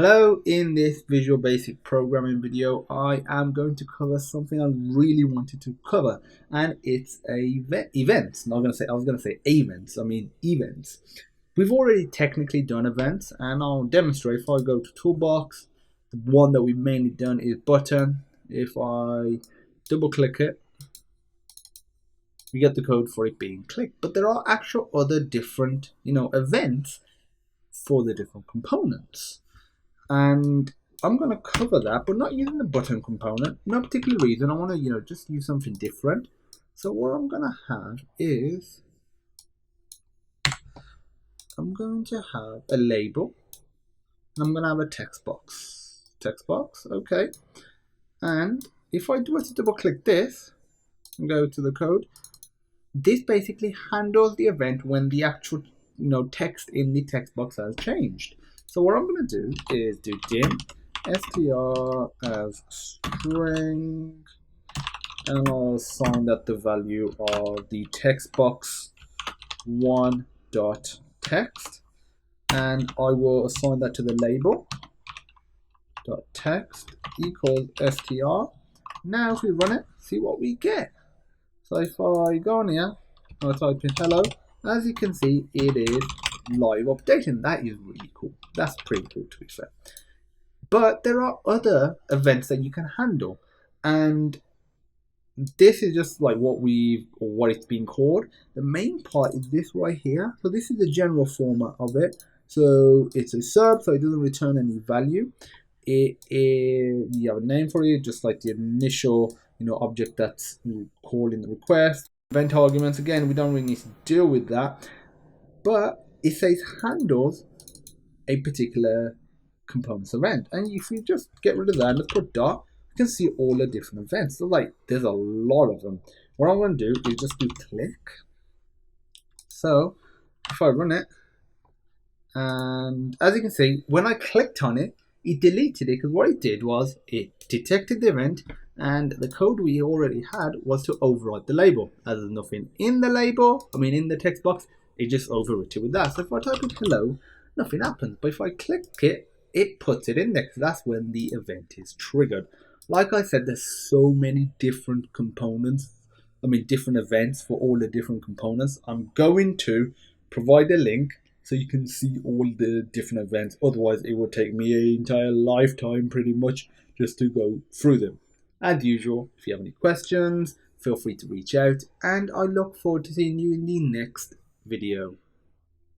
Hello, in this Visual Basic programming video, I am going to cover something I really wanted to cover, and it's events. Not gonna say I was gonna say events. I mean events. We've already technically done events, and I'll demonstrate. If I go to Toolbox, the one that we've mainly done is button. If I double click it, we get the code for it being clicked. But there are actual other different, events for the different components. And I'm going to cover that, but not using the button component. No particular reason. I want to, just use something different. So what I'm going to have is, I'm going to have a label. And I'm going to have a text box. Text box, okay. And if I do to double click this and go to the code, this basically handles the event when the actual, text in the text box has changed. So what I'm going to do is do dim str as string, and I'll assign that the value of the text box one.text, and I will assign that to the label dot text equals str. Now if we run it, see what we get. So if I go on here, I'll type in hello. As you can see, it is live updating. That is really cool. That's pretty cool, to be fair. But there are other events that you can handle, and this is just like what it's been called. The main part is this right here. So this is the general format of it. So it's a sub, so it doesn't return any value. You have a name for it, just like the initial object that's called in the request. Event arguments, again, we don't really need to deal with that, but it says handles a particular component's event. And if we just get rid of that and let's put dot, you can see all the different events. So there's a lot of them. What I'm going to do is just do click. So if I run it, and as you can see, when I clicked on it, it deleted it, because what it did was it detected the event, and the code we already had was to override the label. As there's nothing in the label, in the text box, it just overwrote it with that. So if I type in hello, nothing happens. But if I click it, it puts it in there, because that's when the event is triggered. Like I said, there's so many different components, different events for all the different components. I'm going to provide a link so you can see all the different events. Otherwise, it would take me an entire lifetime pretty much just to go through them. As usual, if you have any questions, feel free to reach out, and I look forward to seeing you in the next video.